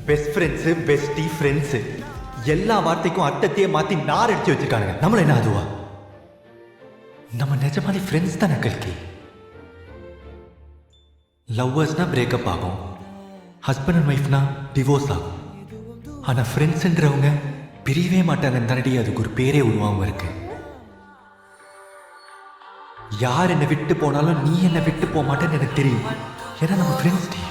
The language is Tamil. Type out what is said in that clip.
பெஸ்ட் ஃப்ரெண்ட்ஸு பெஸ்டி ஃப்ரெண்ட்ஸு எல்லா வார்த்தைக்கும் அர்த்தத்தையே மாற்றி நார் அடிச்சு வச்சிருக்கானுங்க. நம்மள என்ன அதுவா? நம்ம நிஜமாலி ஃப்ரெண்ட்ஸ் தானே கல்கி. லவ்வர்ஸ்னா பிரேக்கப் ஆகும், ஹஸ்பண்ட் அண்ட் ஒய்ஃப்னா டிவோர்ஸ் ஆகும். ஆனால் ஃப்ரெண்ட்ஸுன்றவங்க பிரியவே மாட்டாங்கன்னு தானடி அதுக்கு ஒரு பேரே உருவாகவும் இருக்கு. யார் என்னை விட்டு போனாலும் நீ என்னை விட்டு போக மாட்டேன்னு எனக்கு தெரியும். ஏன்னா நம்ம ஃப்ரெண்ட்ஸ் டி.